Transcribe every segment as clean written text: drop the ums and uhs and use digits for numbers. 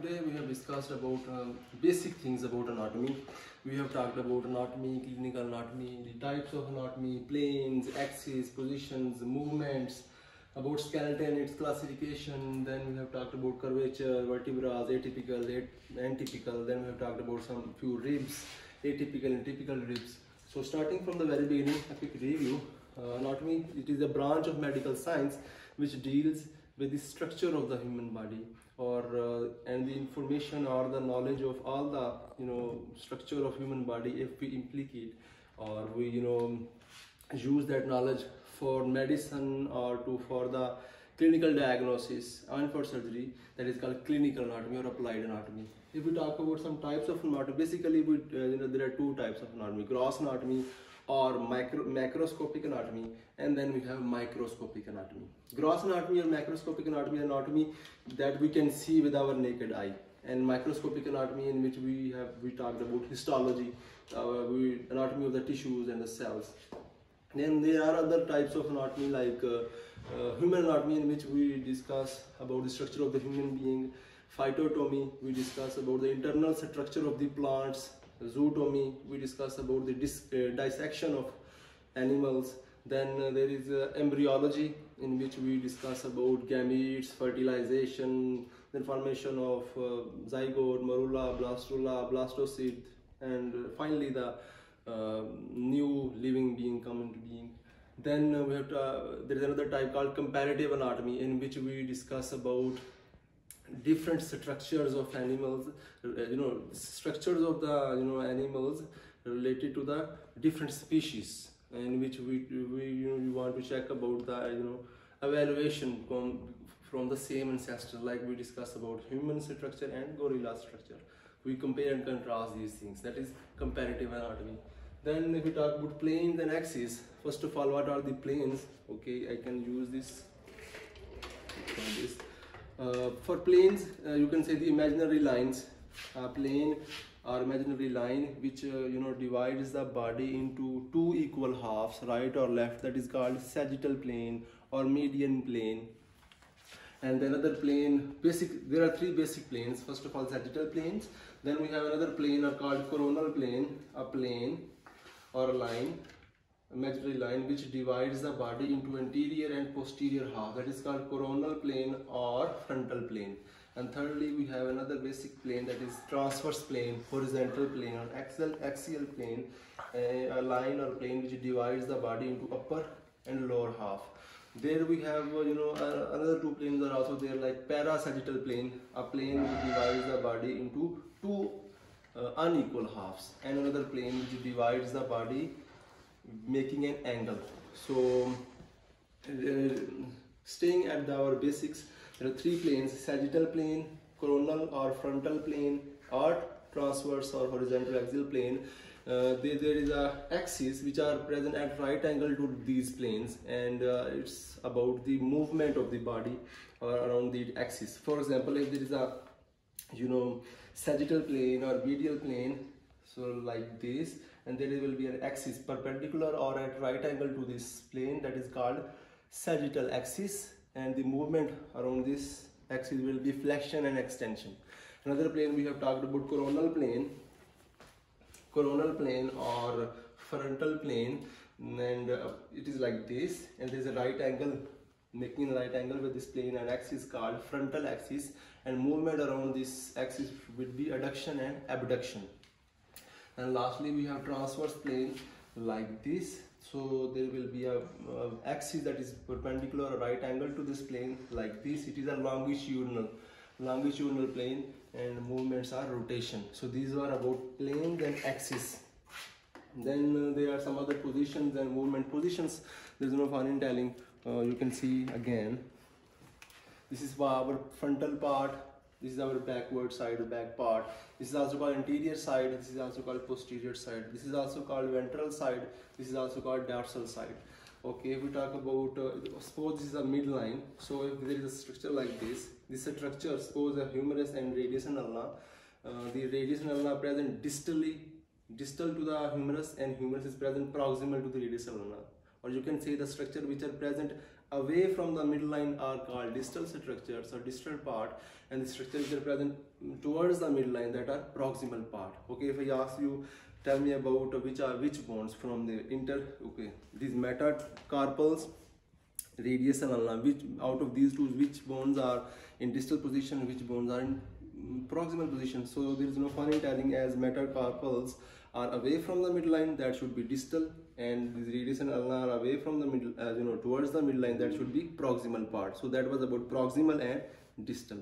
Today we have discussed about basic things about anatomy. We have talked about anatomy, clinical anatomy, the types of anatomy, planes, axes, positions, movements, about skeleton, its classification. Then we have talked about curvature, vertebrae, atypical, atypical. Then we have talked about some few ribs, atypical and typical ribs. So starting from the very beginning, a quick review. Anatomy, it is a branch of medical science which deals with the structure of the human body, or and the information or the knowledge of all the structure of human body. If we implicate or we use that knowledge for medicine or for the clinical diagnosis and for surgery, that is called clinical anatomy or applied anatomy. If we talk about some types of anatomy, basically there are two types of anatomy: gross anatomy or macroscopic anatomy, and then we have microscopic anatomy. Gross anatomy or macroscopic anatomy that we can see with our naked eye, and microscopic anatomy in which we talked about histology, anatomy of the tissues and the cells. Then there are other types of anatomy like human anatomy, in which we discuss about the structure of the human being. Phytotomy, we discuss about the internal structure of the plants. Zootomy, we discuss about the dissection of animals. Then there is embryology, in which we discuss about gametes, fertilization, then formation of zygote, morula, blastula, blastocyst, and finally the new living being come into being. Then there is another type called comparative anatomy, in which we discuss about different structures of animals, structures of the animals related to the different species, in which we want to check about the evaluation from the same ancestor. Like we discuss about human structure and gorilla structure, we compare and contrast these things. That is comparative anatomy. Then if we talk about planes and axes, first of all, what are the planes? Okay, I can use this. For planes, you can say the imaginary lines. Plane or imaginary line which divides the body into two equal halves, right or left, that is called sagittal plane or median plane. And another plane, there are three basic planes. First of all, sagittal planes. Then we have another plane called coronal plane, a plane or a line, imaginary line, which divides the body into anterior and posterior half, that is called coronal plane or frontal plane. And thirdly, we have another basic plane, that is transverse plane, horizontal plane or axial plane, a line or plane which divides the body into upper and lower half. There we have another two planes are also there, like parasagittal plane, a plane which divides the body into two unequal halves, and another plane which divides the body making an angle. So staying at our basics, there are three planes: sagittal plane, coronal or frontal plane, or transverse or horizontal axial plane. There is a axis which are present at right angle to these planes, and it's about the movement of the body around the axis. For example, if there is a sagittal plane or medial plane, so like this, and there will be an axis perpendicular or at right angle to this plane, that is called sagittal axis, and the movement around this axis will be flexion and extension. Another plane we have talked about, coronal plane or frontal plane, and it is like this, and there is a right angle, making a right angle with this plane, and axis called frontal axis, and movement around this axis will be adduction and abduction. And lastly, we have transverse plane like this. So there will be a axis that is perpendicular or right angle to this plane like this. It is a longitudinal plane, and movements are rotation. So these are about planes and axis. Then there are some other positions and movement positions. There is no fun in telling. You can see again. This is our frontal part. This is our backward side, back part. This is also called anterior side. This is also called posterior side. This is also called ventral side. This is also called dorsal side. Okay, if we talk about, suppose this is a midline. So if there is a structure like this structure, suppose a humerus and radius and ulna. The radius and ulna are present distal to the humerus, and humerus is present proximal to the radius and ulna. Or you can say the structure which are present away from the midline are called distal structures or distal part, and the structures that are present towards the midline that are proximal part. Okay, if I ask you, tell me about which bones from the okay, these metacarpals, radius and ulna, which out of these two, which bones are in distal position, which bones are in proximal position. So there is no fun in telling, as metacarpals are away from the midline, that should be distal, and these radius and ulna are away from the middle, as you know, towards the midline, that should be proximal part. So that was about proximal and distal.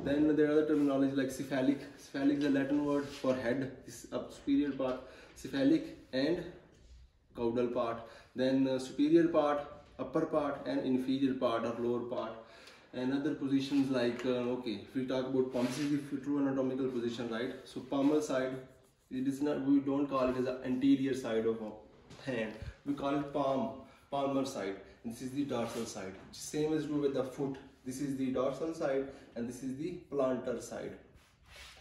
Then there are other terminology like cephalic. Cephalic is a Latin word for head, this up superior part, cephalic, and caudal part. Then superior part, upper part, and inferior part or lower part. And other positions like okay, if we talk about palm, this is the true anatomical position, right? So palmar side, it is not, we don't call it as the anterior side of a hand, we call it palmar side, and this is the dorsal side. Same is true with the foot. This is the dorsal side and this is the plantar side,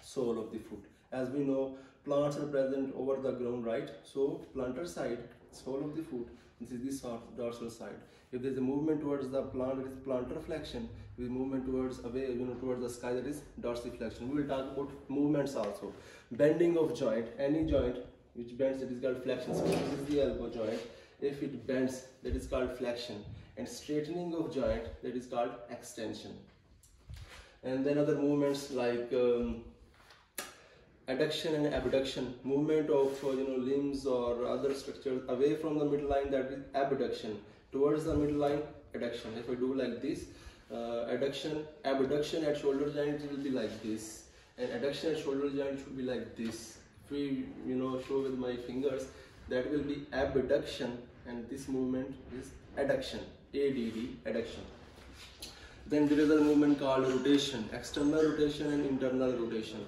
sole of the foot. As we know, plants are present over the ground, right? So plantar side, sole of the foot, this is the dorsal side. If there is a movement towards the plant, it is plantar flexion. If there is movement towards away, towards the sky, that is dorsiflexion. We will talk about movements also. Bending of joint, any joint which bends, that is called flexion. So this is the elbow joint. If it bends, that is called flexion. And straightening of joint, that is called extension. And then other movements like adduction and abduction, movement of limbs or other structures away from the midline, that is abduction. Towards the midline, adduction. If I do like this, adduction, abduction at shoulder joint, it will be like this, and adduction at shoulder joint should be like this. If we show with my fingers, that will be abduction, and this movement is adduction, ADD, adduction. Then there is a movement called rotation, external rotation and internal rotation.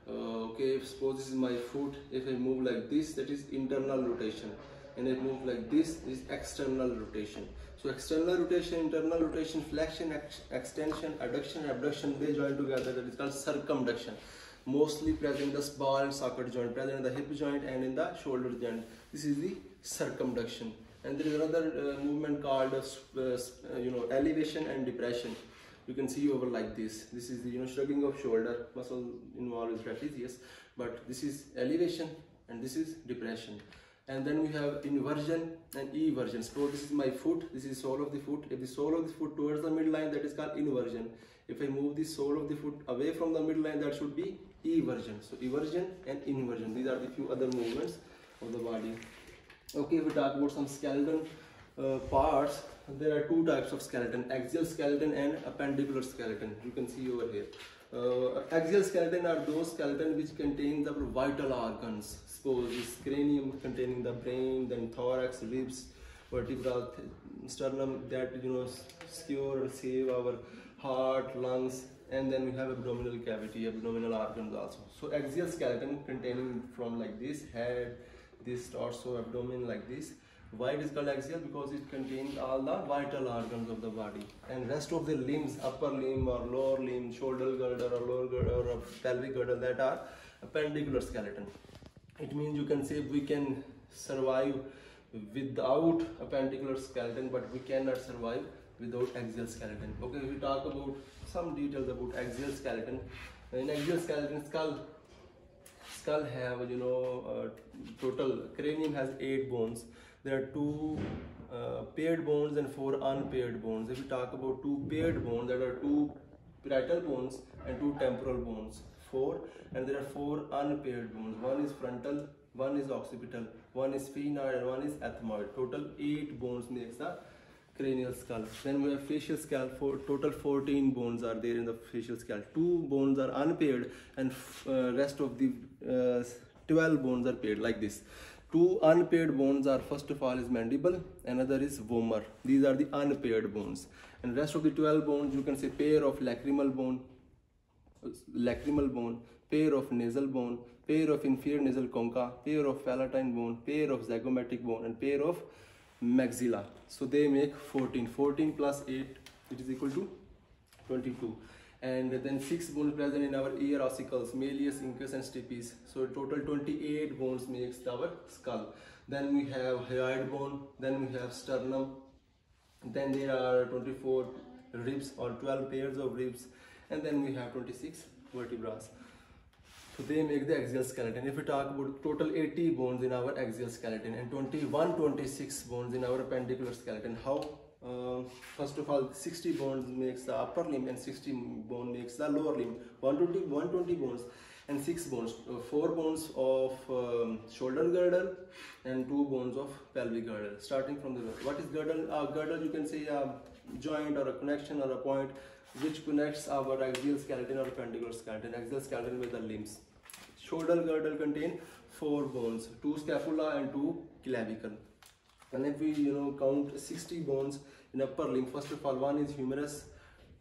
Okay, suppose this is my foot. If I move like this, that is internal rotation, and I move like this is external rotation. So external rotation, internal rotation, flexion, extension, adduction, abduction, they join together, that is called circumduction. Mostly present in the ball and socket joint, present in the hip joint and in the shoulder joint. This is the circumduction. And there is another movement called elevation and depression. You can see over like this. This is the shrugging of shoulder, muscle involved is trapezius, but this is elevation and this is depression. And then we have inversion and eversion. So this is my foot, this is sole of the foot. If the sole of the foot towards the midline, that is called inversion. If I move the sole of the foot away from the midline, that should be eversion. So eversion and inversion, these are the few other movements of the body. Okay, if we talk about some skeleton parts, there are two types of skeleton, axial skeleton and appendicular skeleton. You can see over here. Axial skeleton are those skeleton which contain the vital organs. Suppose this cranium containing the brain, then thorax, ribs, vertebra, sternum, that secure and save our heart, lungs, and then we have abdominal cavity, abdominal organs also. So axial skeleton containing from like this head, this torso, abdomen, like this. Why it is called axial? Because it contains all the vital organs of the body, and rest of the limbs, upper limb or lower limb, shoulder girdle or lower girdle or pelvic girdle, that are appendicular skeleton. It means you can say we can survive without appendicular skeleton, but we cannot survive without axial skeleton. Okay, we talk about some details about axial skeleton. In axial skeleton, skull have total cranium has 8 bones. There are 2 paired bones and 4 unpaired bones. If we talk about 2 paired bones, there are 2 parietal bones and 2 temporal bones, 4, and there are 4 unpaired bones. One is frontal, one is occipital, one is sphenoid, and one is ethmoid. Total 8 bones makes the cranial skull. Then we have facial skull. Total 14 bones are there in the facial skull. 2 bones are unpaired, and rest of the 12 bones are paired, like this. 2 unpaired bones are, first of all is mandible, another is vomer. These are the unpaired bones, and rest of the 12 bones, you can say pair of lacrimal bone, pair of nasal bone, pair of inferior nasal concha, pair of palatine bone, pair of zygomatic bone, and pair of maxilla. So they make 14. 14 plus 8, it is equal to 22. And then 6 bones present in our ear ossicles, malleus, incus, and stapes. So total 28 bones makes our skull. Then we have hyoid bone, then we have sternum, Then there are 24 ribs or 12 pairs of ribs, and then we have 26 vertebrae. So they make the axial skeleton. If we talk about total 80 bones in our axial skeleton and 26 bones in our appendicular skeleton. How? First of all, 60 bones makes the upper limb and 60 bone makes the lower limb. 120 bones and 6 bones, 4 bones of shoulder girdle and 2 bones of pelvic girdle. Starting from the what is girdle? Girdle, you can say a joint or a connection or a point which connects our axial skeleton or appendicular skeleton, axial skeleton with the limbs. Shoulder girdle contain 4 bones, 2 scapula and 2 clavicle. And if we count 60 bones in upper limb, first of all, 1 is humerus,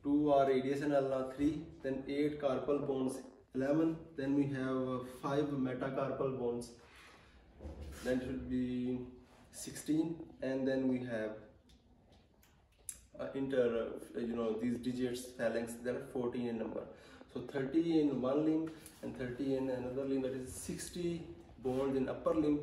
2 are radius and ulna, 3, then 8 carpal bones, 11, then we have 5 metacarpal bones, then should be 16, and then we have these digits, phalanx, there are 14 in number. So 30 in one limb and 30 in another limb, that is 60 bones in upper limb.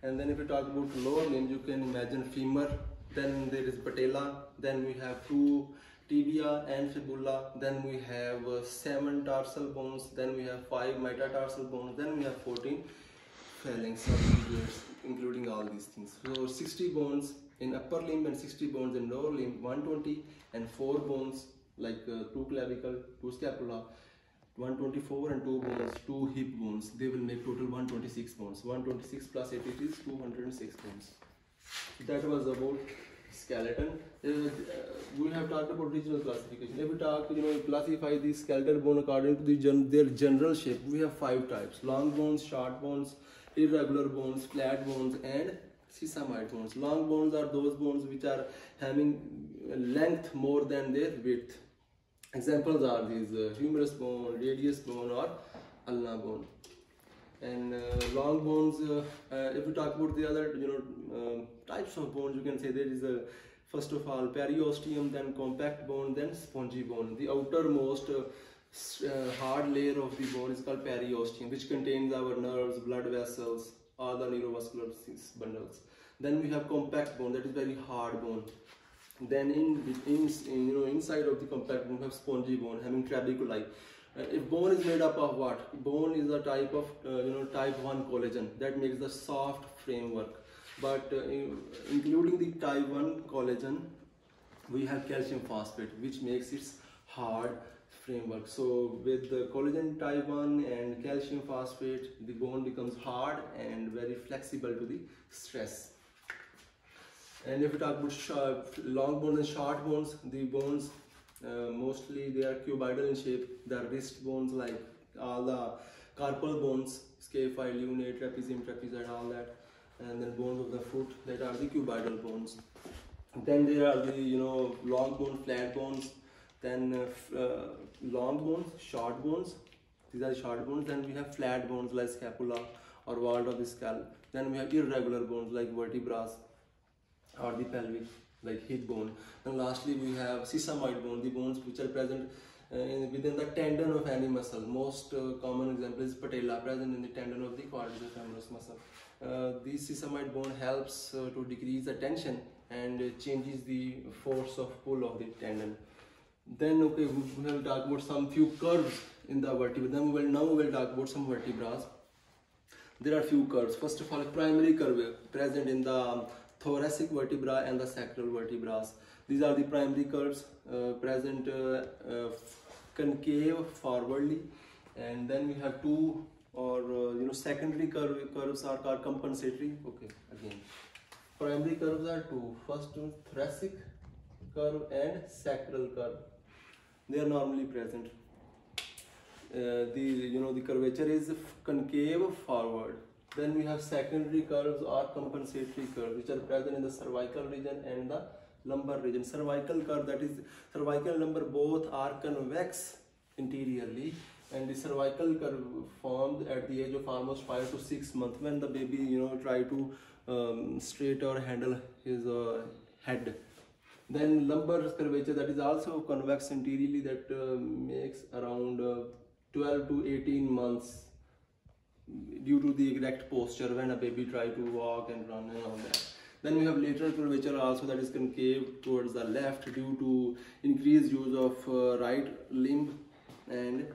And then if we talk about lower limb, you can imagine femur, then there is patella, then we have 2 tibia and fibula, then we have 7 tarsal bones, then we have 5 metatarsal bones, then we have 14 phalanx, including all these things. So 60 bones in upper limb and 60 bones in lower limb, 120, and 4 bones like 2 clavicle, 2 scapula, 124, and 2 bones, 2 hip bones. They will make total 126 bones. 126 plus 8 is 206 bones. That was about skeleton. We have talked about regional classification. If we talk, classify the skeletal bone according to their general shape, we have 5 types: long bones, short bones, irregular bones, flat bones, and sesamoid bones. Long bones are those bones which are having length more than their width. Examples are these humerus bone, radius bone, or ulna bone. And long bones, if we talk about the other types of bones, you can say there is first of all periosteum, then compact bone, then spongy bone. The outermost hard layer of the bone is called periosteum, which contains our nerves, blood vessels, all the neurovascular bundles. Then we have compact bone, that is very hard bone. Then inside of the compact bone we have spongy bone having trabeculi. If bone is made up of what? Bone is a type of type 1 collagen that makes the soft framework. But including the type 1 collagen, we have calcium phosphate, which makes its hard framework. So with the collagen type 1 and calcium phosphate, the bone becomes hard and very flexible to the stress. And if we talk about long bones and short bones, the bones mostly they are cuboidal in shape. The wrist bones, like all the carpal bones, scaphoid, lunate, trapezium, trapezoid, all that, and then bones of the foot, that are the cuboidal bones. Then there are the long bone, flat bones, then long bones, short bones. These are the short bones. Then we have flat bones like scapula or vault of the skull. Then we have irregular bones like vertebrae or the pelvic, like hip bone. And lastly we have sesamoid bone, the bones which are present within the tendon of any muscle. Most common example is patella, present in the tendon of the quadriceps muscle. This sesamoid bone helps to decrease the tension and changes the force of pull of the tendon. Then we will talk about some few curves in the vertebrae. Then now we will talk about some vertebrae. There are few curves. First of all, primary curve present in the thoracic vertebra and the sacral vertebrae. These are the primary curves present concave forwardly, and then we have 2 or secondary curves are called compensatory. Okay, again, primary curves are 2. First, thoracic curve and sacral curve. They are normally present. The curvature is concave forward. Then we have secondary curves or compensatory curves, which are present in the cervical region and the lumbar region. Cervical curve, that is cervical and lumbar, both are convex interiorly, and the cervical curve formed at the age of almost 5 to 6 months when the baby try to straight or handle his head. Then lumbar curvature, that is also convex interiorly, that makes around 12 to 18 months due to the erect posture when a baby try to walk and run and all that. Then we have lateral curvature also, that is concave towards the left due to increased use of right limb and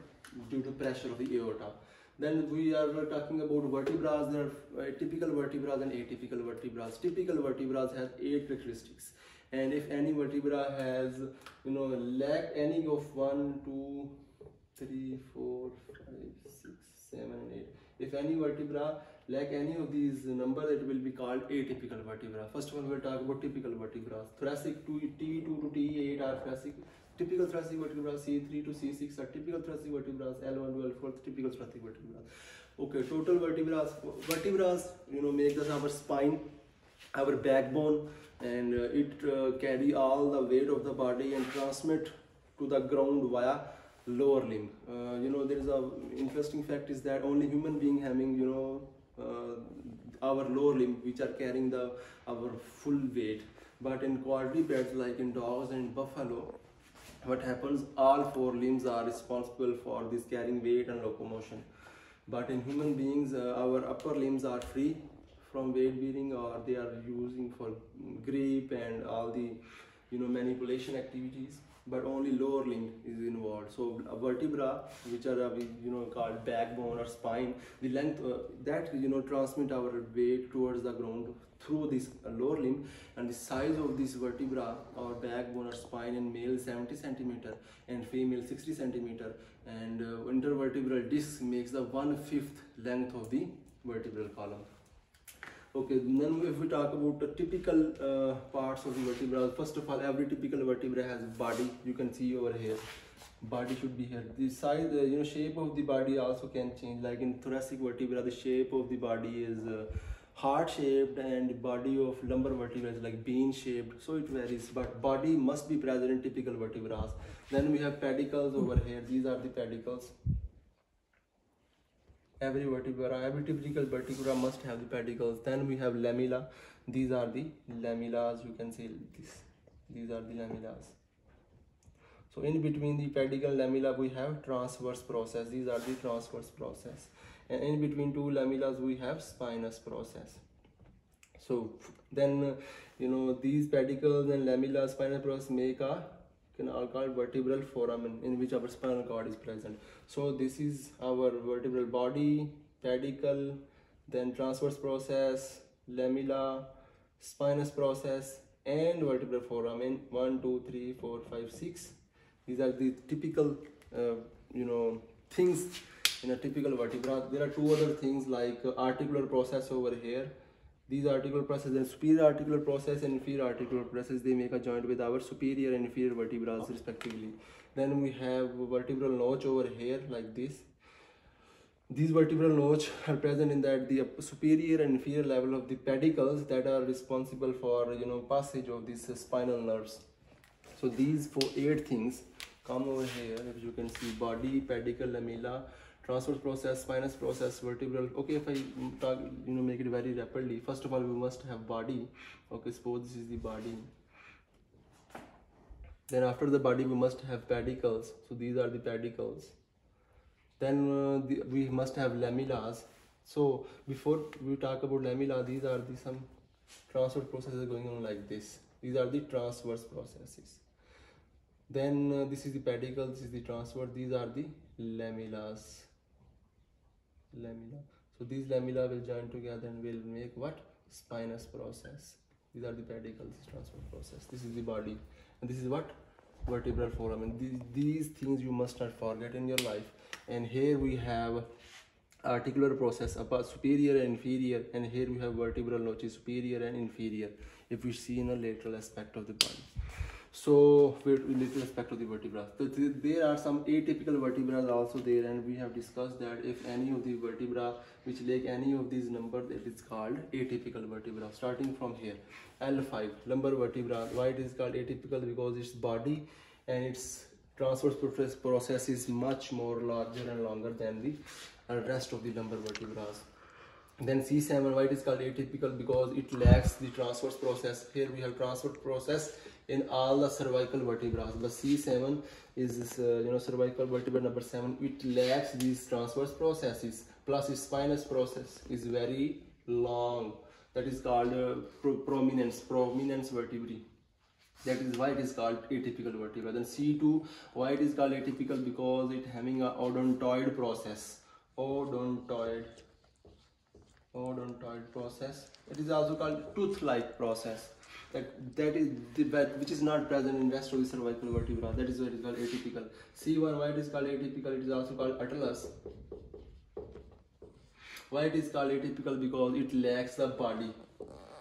due to pressure of the aorta. Then we are talking about vertebrae. There are typical vertebrae and atypical vertebrae. Typical vertebrae has 8 characteristics, and if any vertebra has, lack any of 1, 2, 3, 4, 5, 6, 7, and 8. If any vertebra lack any of these numbers, it will be called atypical vertebra. First of all, we will talk about typical vertebra. Thoracic to T2 to T8 are thoracic. Typical thoracic vertebrae. C3 to C6 are typical thoracic vertebrae. L1 to L4 typical thoracic vertebrae. Okay, total vertebrae. Vertebrae, make us our spine, our backbone, and it carry all the weight of the body and transmit to the ground via lower limb. There is a interesting fact is that only human being having our lower limb which are carrying our full weight, but in quadrupeds like in dogs and buffalo, what happens, all 4 limbs are responsible for this carrying weight and locomotion. But in human beings, our upper limbs are free from weight bearing, or they are using for grip and all the manipulation activities, but only lower limb is involved. So a vertebra, which are called backbone or spine, the length that transmit our weight towards the ground through this lower limb, and the size of this vertebra or backbone or spine in male 70 centimeter and female 60 centimeter, and intervertebral disc makes the 1/5 length of the vertebral column. Okay, then if we talk about the typical parts of the vertebra, first of all, every typical vertebra has body. You can see over here, body should be here. The size, shape of the body also can change. Like in thoracic vertebra, the shape of the body is heart shaped, and body of lumbar vertebra is like bean shaped. So it varies, but body must be present in typical vertebrae. Then we have pedicles over here. These are the pedicles. Every typical vertebra must have the pedicles. Then we have lamella. These are the lamellas. You can see this. These are the lamellas. So in between the pedicle lamella, we have transverse process. These are the transverse process. And in between 2 lamellas, we have spinous process. So then, these pedicles and lamella spinous process make a canal called vertebral foramen, in which our spinal cord is present. So this is our vertebral body, pedicle, then transverse process, lamella, spinous process, and vertebral foramen. 1, 2, 3, 4, 5, 6. These are the typical, things in a typical vertebra. There are 2 other things like articular process over here. These articular processes, and superior articular process and inferior articular process, they make a joint with our superior and inferior vertebrae respectively. Then we have vertebral notch over here like this. These vertebral notch are present in that the superior and inferior level of the pedicles that are responsible for passage of these spinal nerves. So these 8 things come over here. If you can see, body, pedicle, lamella, transverse process, spinous process, vertebral. Okay, if I talk, make it very rapidly. First of all, we must have body. Okay, suppose this is the body. Then after the body, we must have pedicles. So these are the pedicles. Then we must have lamellas. So before we talk about lamella, these are some transverse processes going on like this. These are the transverse processes. Then this is the pedicle, this is the transverse, these are the lamellas. So these lamella will join together and will make what? Spinous process. These are the pedicles, transverse process. This is the body, and this is what? Vertebral foramen. These things you must not forget in your life. And here we have articular process, superior and inferior, and here we have vertebral notches, superior and inferior, if we see in a lateral aspect of the body. So lateral aspect of the vertebra. So there are some atypical vertebrae also there, and we have discussed that if any of the vertebra which lack any of these numbers, it is called atypical vertebra. Starting from here, L5, lumbar vertebra. Why it is called atypical? Because its body and its transverse process is much more larger and longer than the rest of the lumbar vertebrae. Then C7, why it is called atypical? Because it lacks the transverse process. Here we have transverse process in all the cervical vertebrae, but C7 is this cervical vertebra number 7. It lacks these transverse processes, plus its spinous process is very long. that is called prominence vertebrae. That is why it is called atypical vertebra. Then C2, why it is called atypical? Because it having a odontoid process. Odontoid process. It is also called tooth-like process. That is which is not present in rest of the cervical vertebra. That is why it is called atypical. C1, why it is called atypical? It is also called atlas. Why it is called atypical? Because it lacks the body.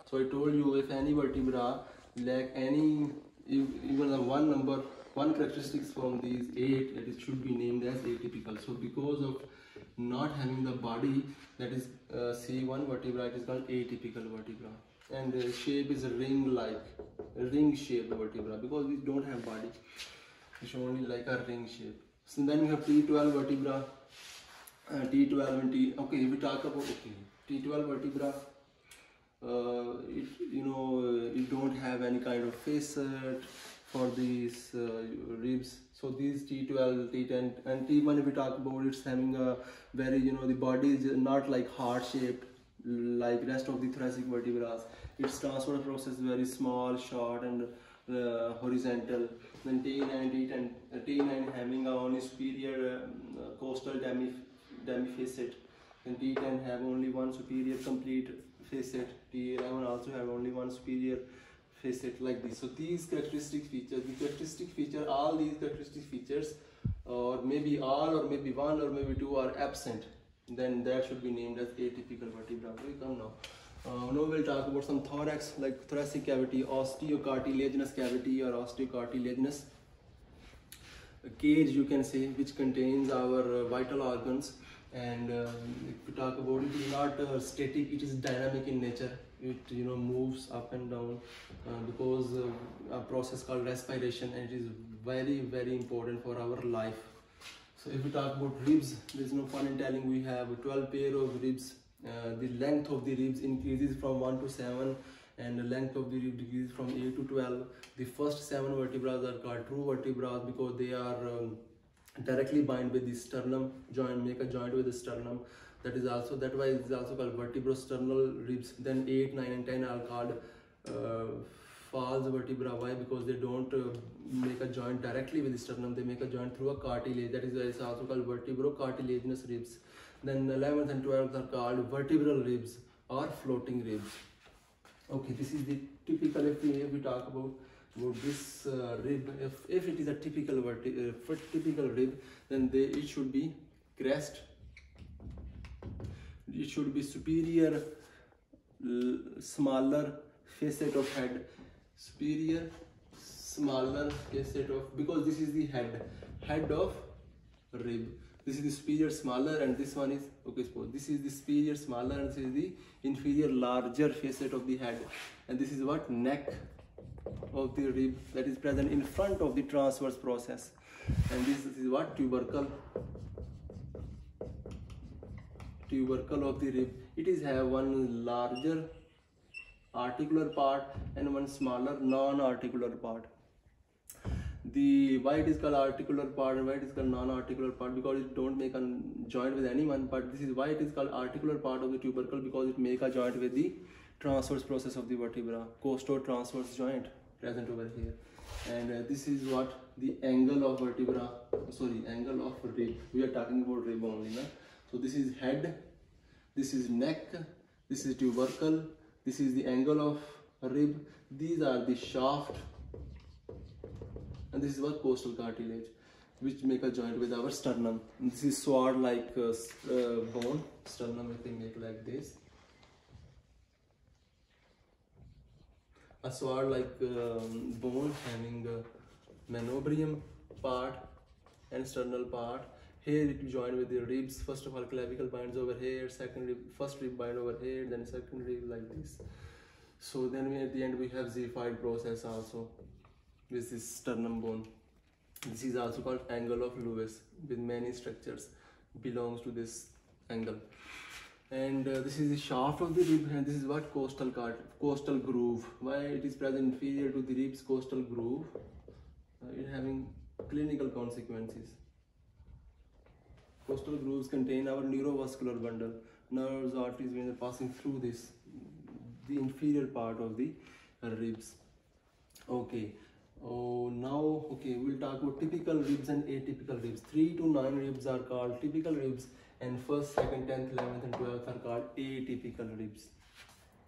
So I told you, if any vertebra lack any, even the one characteristics from these 8, it should be named as atypical. So because of not having the body, that is C1 vertebra, it is called atypical vertebra. And the shape is ring shaped vertebra, because we don't have body. It's only like a ring shape. So then we have T12 vertebra. T12 and T. Okay, we talk about T12 vertebra. It don't have any kind of facet for these ribs. So these T12, T10 and T1, if we talk about, it's having a very, the body is not like heart shaped like rest of the thoracic vertebrae. Its transfer process is very small, short and horizontal. Then T9, T9 having a only superior costal demifacet. Then T10 have only one superior complete facet. T11 also have only one superior facet, like this. So these characteristic features, all these characteristic features, or maybe all, or maybe one, or maybe two are absent, then that should be named as atypical vertebra. We come now. Now we'll talk about some thorax, like thoracic cavity, osteocartilaginous cavity or osteocartilaginous cage, you can say, which contains our vital organs. And if we talk about it, it is not static, it is dynamic in nature. It moves up and down because a process called respiration, and it is very, very important for our life. So if we talk about ribs, there is no fun in telling. We have 12 pair of ribs. The length of the ribs increases from 1 to 7, and the length of the rib decreases from 8 to 12. The first 7 vertebrae are called true vertebrae because they are directly bind with the sternum joint, make a joint with the sternum. That why it is also called vertebrosternal ribs. Then 8, 9 and 10 are called false vertebra. Why? Because they don't make a joint directly with the sternum, they make a joint through a cartilage. That is why it's also called vertebrocartilaginous ribs. Then 11th and 12th are called vertebral ribs or floating ribs. Okay, this is the typical, if we talk about this rib, if it is a typical rib, then it should be crest, it should be superior smaller facet of head, superior smaller facet of, because this is the head of rib. This is the superior smaller, and this one is, okay, suppose this is the superior smaller and this is the inferior larger facet of the head. And this is what neck of the rib, that is present in front of the transverse process. And this is what tubercle of the rib. It is have one larger articular part and one smaller non-articular part. Why it is called articular part and why it is called non-articular part, because it don't make a joint with anyone. But this is why it is called articular part of the tubercle, because it make a joint with the transverse process of the vertebra, costo-transverse joint present over here. And this is what the angle of vertebra, angle of rib. We are talking about rib only, na? So this is head, this is neck, this is tubercle, this is the angle of rib, these are the shaft, and this is what costal cartilage, which make a joint with our sternum. And this is sword like bone, sternum if they make like this. A sword like bone having manubrium part and sternal part. Here it will join with the ribs. First of all, clavicle binds over here, first rib bind over here, then second rib like this. So then at the end we have xiphoid process also. This is sternum bone. This is also called angle of Lewis, with many structures belongs to this angle. And this is the shaft of the rib, and this is what costal groove. Why it is present inferior to the ribs costal groove? It having clinical consequences. Costal grooves contain our neurovascular bundle, nerves, arteries, veins are passing through this the inferior part of the ribs. Okay. Oh, now, okay, we'll talk about typical ribs and atypical ribs. 3 to 9 ribs are called typical ribs, and 1st, 2nd, 10th, 11th, and 12th are called atypical ribs.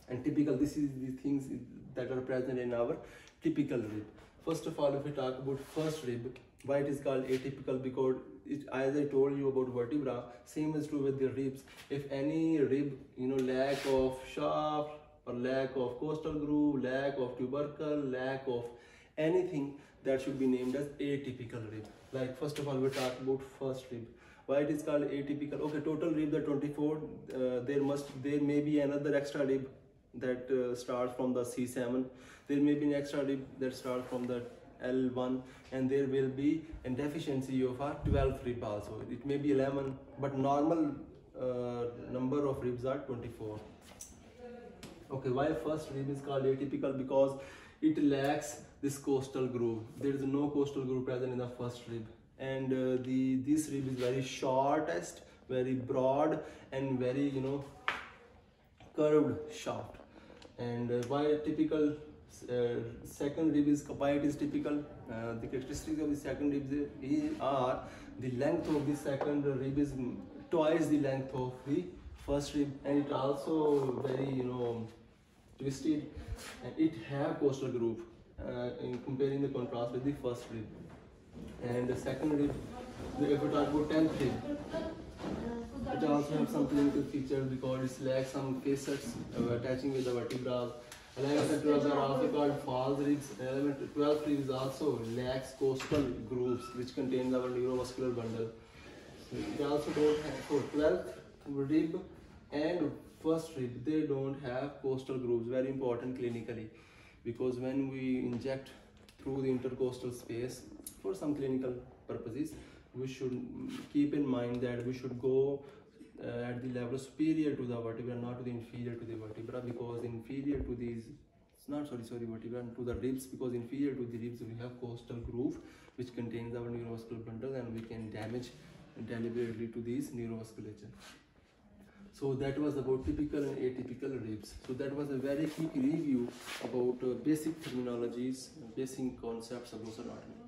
And typical, this is the things that are present in our typical rib. First of all, if we talk about first rib, why it is called atypical? Because as I told you about vertebra, same is true with the ribs. If any rib, lack of shaft or lack of costal groove, lack of tubercle, lack of anything, that should be named as atypical rib. Like first of all, we talk about first rib. Why it is called atypical? Okay, total ribs are 24. There may be another extra rib that starts from the C7. There may be an extra rib that starts from the L1, and there will be a deficiency of our 12th rib also. It may be 11, but normal number of ribs are 24. Okay, why first rib is called atypical? Because it lacks this costal groove. There is no costal groove present in the first rib, and this rib is very shortest, very broad, and very curved shaft. And why typical second rib is, why it is typical? The characteristics of the second rib are the length of the second rib is twice the length of the first rib, and it also very twisted, and it have costal groove in comparing the contrast with the first rib. And the second rib, if we talk about 10th rib, it also has some clinical features because it lacks some facets attaching with the vertebrae. 11th and 12th are also called false ribs. 11th and 12th ribs also lacks costal grooves, which contains our neurovascular bundle. So it also don't have, for 12th rib and first rib, they don't have costal grooves. Very important clinically, because when we inject through the intercostal space for some clinical purposes, we should keep in mind that we should go at the level superior to the vertebra, not to the inferior to the vertebra, because inferior to these, vertebra, to the ribs, because inferior to the ribs we have costal groove which contains our neurovascular bundle, and we can damage deliberately to these neurovasculature. So that was about typical and atypical ribs. So that was a very quick review about basic terminologies, basic concepts of anatomy.